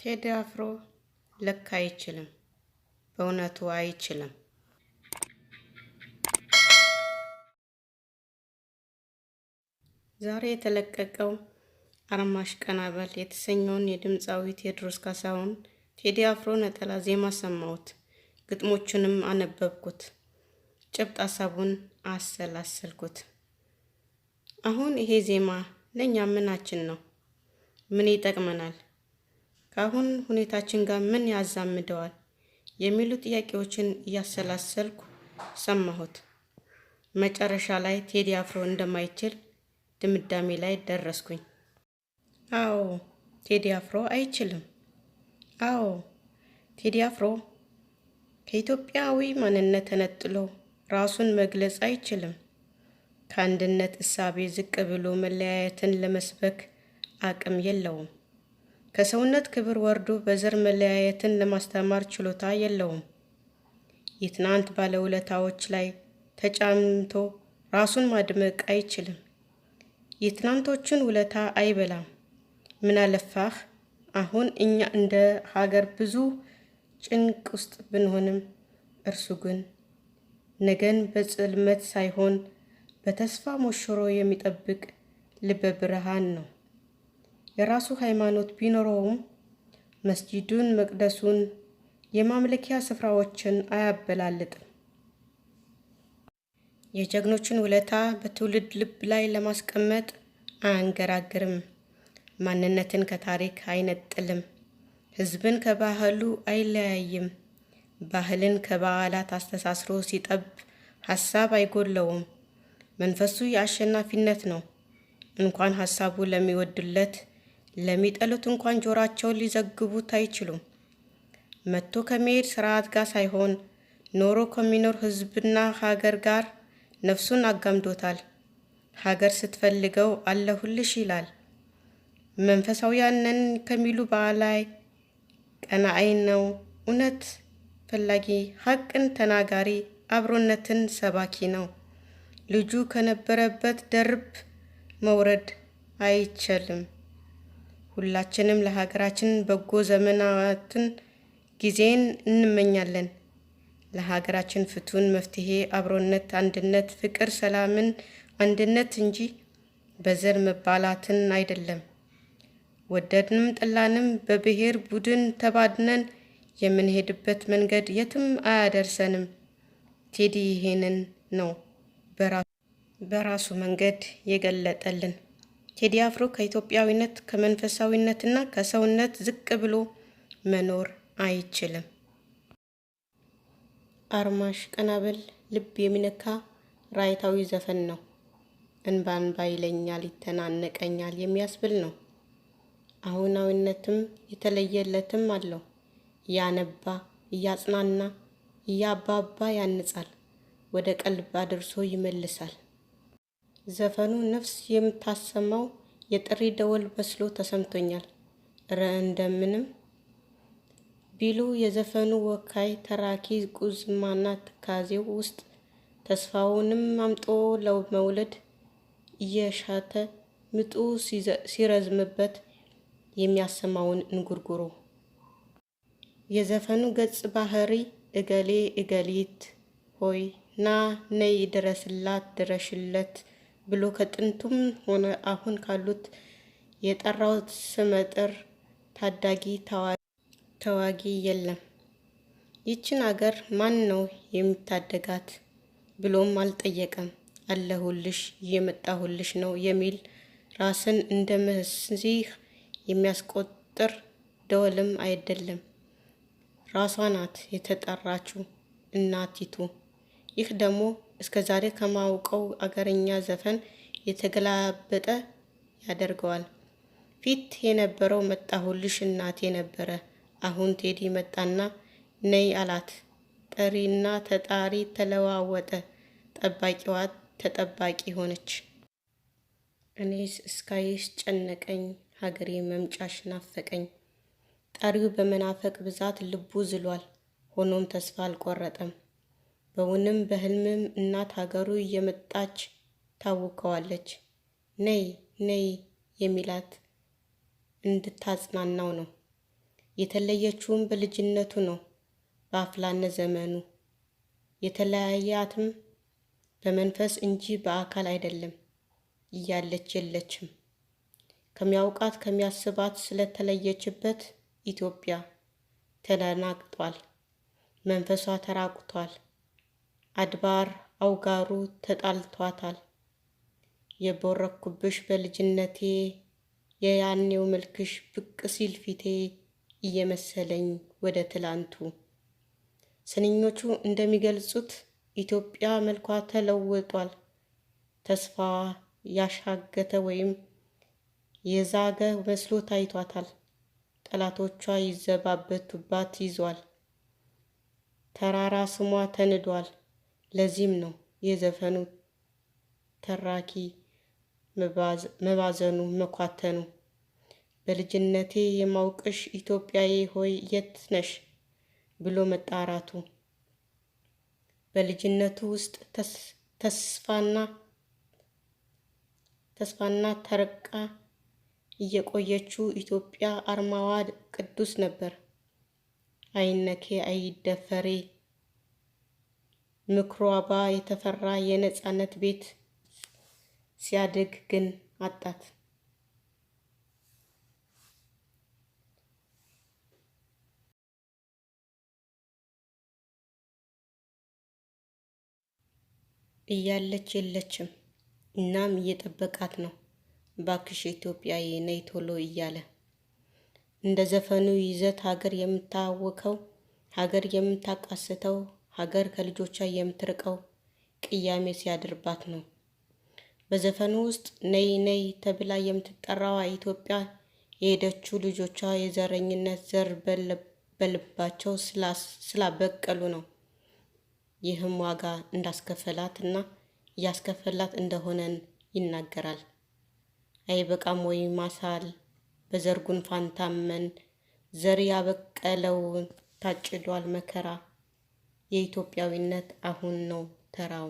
ቴዲ አፍሮ ለካ አይችልም፣ በእውነቱ አይችልም። ዛሬ የተለቀቀው አርማሽ ቀናበል የተሰኘውን የድምፃዊ ቴዎድሮስ ካሳሁን ቴዲ አፍሮ ነጠላ ዜማ ሰማሁት። ግጥሞቹንም አነበብኩት። ጭብጥ ሀሳቡን አሰላሰልኩት። አሁን ይሄ ዜማ ለኛ ምናችን ነው? ምን ይጠቅመናል? ከአሁን ሁኔታችን ጋር ምን ያዛምደዋል? የሚሉ ጥያቄዎችን እያሰላሰልኩ ሰማሁት። መጨረሻ ላይ ቴዲ አፍሮ እንደማይችል ድምዳሜ ላይ ደረስኩኝ። አዎ ቴዲ አፍሮ አይችልም። አዎ ቴዲ አፍሮ ከኢትዮጵያዊ ማንነት ተነጥሎ ራሱን መግለጽ አይችልም። ከአንድነት እሳቤ ዝቅ ብሎ መለያየትን ለመስበክ አቅም የለውም። ከሰውነት ክብር ወርዶ በዘር መለያየትን ለማስተማር ችሎታ የለውም። የትናንት ባለውለታዎች ላይ ተጫምቶ ራሱን ማድመቅ አይችልም። የትናንቶቹን ውለታ አይበላም። ምን አለፋህ አሁን እኛ እንደ ሀገር ብዙ ጭንቅ ውስጥ ብንሆንም እርሱ ግን ነገን በጽልመት ሳይሆን በተስፋ ሞሽሮ የሚጠብቅ ልበ ብርሃን ነው። የራሱ ሃይማኖት ቢኖረውም መስጂዱን፣ መቅደሱን፣ የማምለኪያ ስፍራዎችን አያበላልጥም። የጀግኖችን ውለታ በትውልድ ልብ ላይ ለማስቀመጥ አያንገራግርም። ማንነትን ከታሪክ አይነጥልም። ሕዝብን ከባህሉ አይለያይም። ባህልን ከበዓላት አስተሳስሮ ሲጠብ ሐሳብ አይጎለውም። መንፈሱ የአሸናፊነት ነው። እንኳን ሐሳቡ ለሚወዱለት ለሚጠሉት እንኳን ጆሯቸውን ሊዘግቡት አይችሉም። መጥቶ ከመሄድ ስርዓት ጋር ሳይሆን ኖሮ ከሚኖር ሕዝብና ሀገር ጋር ነፍሱን አጋምዶታል። ሀገር ስትፈልገው አለሁልሽ ይላል። መንፈሳውያን ነን ከሚሉ በላይ ቀናኢ ነው። እውነት ፈላጊ፣ ሀቅን ተናጋሪ፣ አብሮነትን ሰባኪ ነው። ልጁ ከነበረበት ደርብ መውረድ አይችልም። ሁላችንም ለሀገራችን በጎ ዘመናትን ጊዜን እንመኛለን። ለሀገራችን ፍቱን መፍትሄ አብሮነት፣ አንድነት፣ ፍቅር፣ ሰላምን፣ አንድነት እንጂ በዘር መባላትን አይደለም። ወደድንም ጠላንም በብሔር ቡድን ተባድነን የምንሄድበት መንገድ የትም አያደርሰንም። ቴዲ ይሄንን ነው በራሱ መንገድ የገለጠልን። ቴዲ አፍሮ ከኢትዮጵያዊነት ከመንፈሳዊነትና ከሰውነት ዝቅ ብሎ መኖር አይችልም። አርማሽ ቀናበል ልብ የሚነካ ራይታዊ ዘፈን ነው። እንባን ባይለኛል ይተናነቀኛል የሚያስብል ነው። አሁናዊነትም የተለየለትም አለው። እያነባ እያጽናና እያባባ ያንጻል፣ ወደ ቀልብ አድርሶ ይመልሳል። ዘፈኑ ነፍስ የምታሰማው የጥሪ ደወል መስሎ ተሰምቶኛል። እረ እንደምንም ቢሉ የዘፈኑ ወካይ ተራኪ ቁዝማና ትካዜው ውስጥ ተስፋውንም አምጦ ለመውለድ እየሻተ ምጡ ሲረዝምበት የሚያሰማውን እንጉርጉሮ የዘፈኑ ገጽ ባህሪ እገሌ እገሊት ሆይ ና ነይ ድረስላት ድረሽለት ብሎ ከጥንቱም ሆነ አሁን ካሉት የጠራው ስመጥር ታዳጊ ተዋጊ የለም። ይችን አገር ማን ነው የሚታደጋት ብሎም አልጠየቀም። አለሁልሽ እየመጣሁልሽ ነው የሚል ራስን እንደ መሲህ የሚያስቆጥር ደወልም አይደለም። ራሷ ናት የተጠራችው እናቲቱ። ይህ ደግሞ እስከ ዛሬ ከማውቀው አገረኛ ዘፈን የተገላበጠ ያደርገዋል። ፊት የነበረው መጣሁልሽ እናቴ ነበረ። አሁን ቴዲ መጣና ነይ አላት። ጠሪና ተጣሪ ተለዋወጠ። ጠባቂዋ ተጠባቂ ሆነች። እኔስ እስካይሽ ጨነቀኝ፣ ሀገሬ መምጫሽ ናፈቀኝ። ጠሪው በመናፈቅ ብዛት ልቡ ዝሏል። ሆኖም ተስፋ አልቆረጠም። በውንም በህልምም እናት ሀገሩ እየመጣች ታውከዋለች። ነይ ነይ የሚላት እንድታጽናናው ነው። የተለየችውም በልጅነቱ ነው፣ በአፍላነት ዘመኑ። የተለያያትም በመንፈስ እንጂ በአካል አይደለም። እያለች የለችም። ከሚያውቃት ከሚያስባት ስለተለየችበት ኢትዮጵያ ተደናግጧል። መንፈሷ ተራቁቷል። አድባር አውጋሩ ተጣልቷታል። የቦረኩብሽ በልጅነቴ የያኔው መልክሽ ብቅ ሲል ፊቴ እየመሰለኝ ወደ ትላንቱ። ስንኞቹ እንደሚገልጹት ኢትዮጵያ መልኳ ተለውጧል። ተስፋዋ ያሻገተ ወይም የዛገ መስሎ ታይቷታል። ጠላቶቿ ይዘባበቱባት ይዟል። ተራራ ስሟ ተንዷል። ለዚህም ነው የዘፈኑ ተራኪ መባዘኑ መኳተኑ። በልጅነቴ የማውቅሽ ኢትዮጵያዬ ሆይ የት ነሽ ብሎ መጣራቱ። በልጅነቱ ውስጥ ተስፋና ተርቃ እየቆየችው ኢትዮጵያ አርማዋ ቅዱስ ነበር። አይነኬ አይደፈሬ ምኩራቧ የተፈራ የነጻነት ቤት ሲያድግ ግን አጣት። እያለች የለችም። እናም እየጠበቃት ነው። ባክሽ ኢትዮጵያዬ ነይ ቶሎ እያለ። እንደ ዘፈኑ ይዘት ሀገር የምታወከው፣ ሀገር የምታቃስተው፣ ሀገር ከልጆቿ የምትርቀው ቅያሜ ሲያድርባት ነው። በዘፈኑ ውስጥ ነይ ነይ ተብላ የምትጠራዋ ኢትዮጵያ የሄደችው ልጆቿ የዘረኝነት ዘር በልባቸው ስላበቀሉ ነው። ይህም ዋጋ እንዳስከፈላት እና እያስከፈላት እንደሆነን ይናገራል። አይበቃም ወይ ማሳል በዘር ጉንፋን ታመን፣ ዘር ያበቀለውን ታጭዷል መከራ። የኢትዮጵያዊነት አሁን ነው ተራው።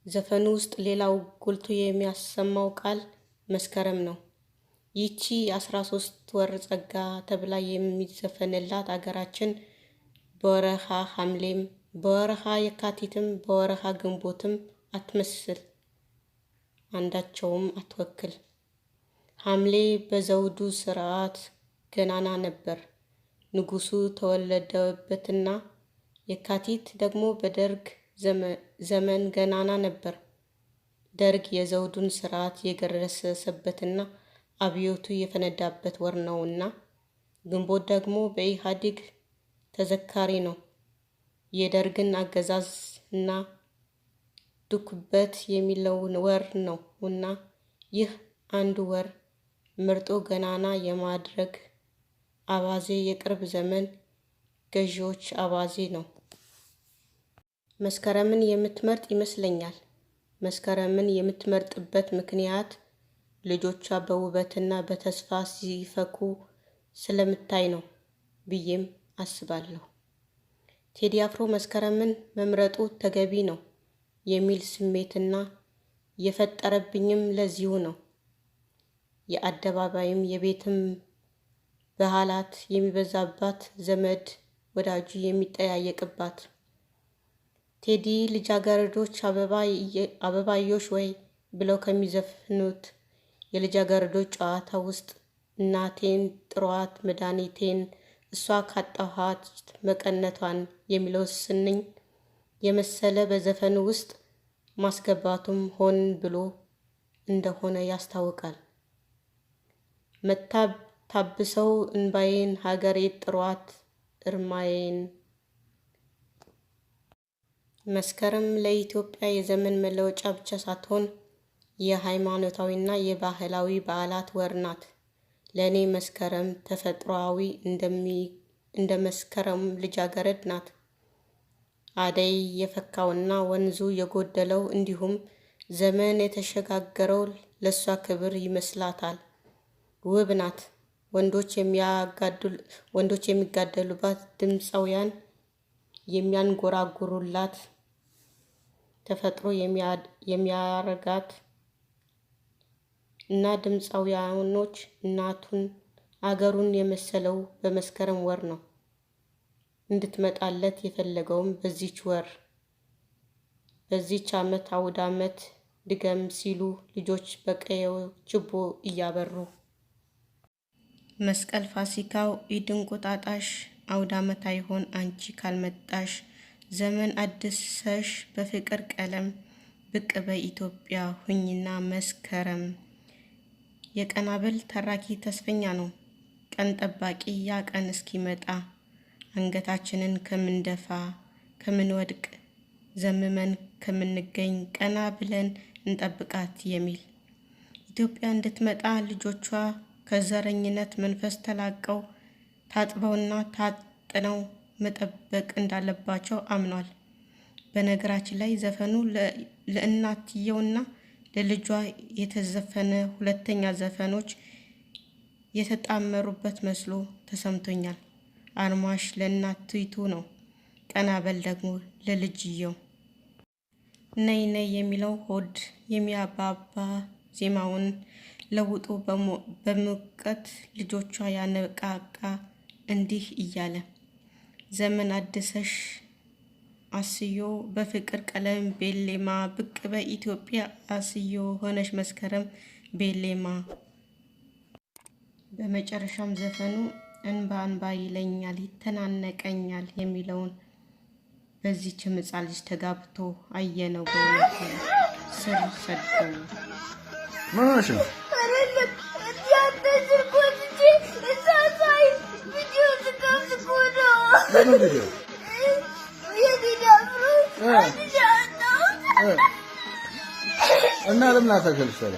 ዘፈኑ ውስጥ ሌላው ጎልቶ የሚያሰማው ቃል መስከረም ነው። ይቺ 13 ወር ጸጋ ተብላ የሚዘፈንላት አገራችን በወረሃ ሐምሌም በወረሃ የካቲትም በወረሃ ግንቦትም አትመስል፣ አንዳቸውም አትወክል። ሐምሌ በዘውዱ ስርዓት ገናና ነበር፣ ንጉሱ ተወለደበትና። የካቲት ደግሞ በደርግ ዘመን ገናና ነበር፣ ደርግ የዘውዱን ስርዓት የገረሰሰበትና አብዮቱ የፈነዳበት ወር ነውና። ግንቦት ደግሞ በኢህአዴግ ተዘካሪ ነው፣ የደርግን አገዛዝ እና ዱክበት የሚለውን ወር ነው እና ይህ አንዱ ወር ምርጦ ገናና የማድረግ አባዜ የቅርብ ዘመን ገዢዎች አባዜ ነው። መስከረምን የምትመርጥ ይመስለኛል። መስከረምን የምትመርጥበት ምክንያት ልጆቿ በውበትና በተስፋ ሲፈኩ ስለምታይ ነው ብዬም አስባለሁ። ቴዲ አፍሮ መስከረምን መምረጡ ተገቢ ነው የሚል ስሜትና የፈጠረብኝም ለዚሁ ነው። የአደባባይም የቤትም በዓላት የሚበዛባት፣ ዘመድ ወዳጁ የሚጠያየቅባት። ቴዲ ልጃገረዶች አበባዮሽ ወይ ብለው ከሚዘፍኑት የልጃገረዶች ጨዋታ ውስጥ እናቴን ጥሯት መድኃኒቴን እሷ ካጣኋት መቀነቷን የሚለው ስንኝ የመሰለ በዘፈኑ ውስጥ ማስገባቱም ሆን ብሎ እንደሆነ ያስታውቃል። ታብሰው እንባዬን ሀገሬ ጥሯት እርማዬን። መስከረም ለኢትዮጵያ የዘመን መለወጫ ብቻ ሳትሆን የሃይማኖታዊና የባህላዊ በዓላት ወር ናት። ለእኔ መስከረም ተፈጥሯዊ እንደ መስከረም ልጃገረድ ናት። አደይ የፈካውና ወንዙ የጎደለው እንዲሁም ዘመን የተሸጋገረው ለእሷ ክብር ይመስላታል። ውብ ናት። ወንዶች የሚጋደሉባት፣ ድምፃውያን የሚያንጎራጉሩላት፣ ተፈጥሮ የሚያረጋት እና ድምፃውያኖች እናቱን አገሩን የመሰለው በመስከረም ወር ነው። እንድትመጣለት የፈለገውም በዚች ወር። በዚች ዓመት አውደ ዓመት ድገም ሲሉ ልጆች በቀየው ችቦ እያበሩ መስቀል፣ ፋሲካው፣ ኢድ፣ እንቁጣጣሽ አውደ ዓመት አይሆን አንቺ ካልመጣሽ። ዘመን አድሰሽ በፍቅር ቀለም ብቅ በኢትዮጵያ ሁኝና መስከረም። የቀናብል ተራኪ ተስፈኛ ነው ቀን ጠባቂ ያ ቀን እስኪመጣ አንገታችንን ከምንደፋ ከምንወድቅ ዘምመን ከምንገኝ ቀና ብለን እንጠብቃት የሚል ኢትዮጵያ እንድትመጣ ልጆቿ ከዘረኝነት መንፈስ ተላቀው ታጥበውና ታጥነው መጠበቅ እንዳለባቸው አምኗል። በነገራችን ላይ ዘፈኑ ለእናትየውና ለልጇ የተዘፈነ ሁለተኛ ዘፈኖች የተጣመሩበት መስሎ ተሰምቶኛል። አርማሽ ለእናቲቱ ነው፣ ቀናበል ደግሞ ለልጅየው። ነይ ነይ የሚለው ሆድ የሚያባባ ዜማውን ለውጦ በሙቀት ልጆቿ ያነቃቃ እንዲህ እያለ ዘመን አድሰሽ አስዮ በፍቅር ቀለም ቤሌማ ብቅ በኢትዮጵያ አስዮ ሆነሽ መስከረም ቤሌማ። በመጨረሻም ዘፈኑ እንባ እንባ ይለኛል ይተናነቀኛል የሚለውን በዚህች ሕፃን ልጅ ተጋብቶ አየነው። በእውነት ስር ሰደው ማሽ እና ለምን አታከልሰለ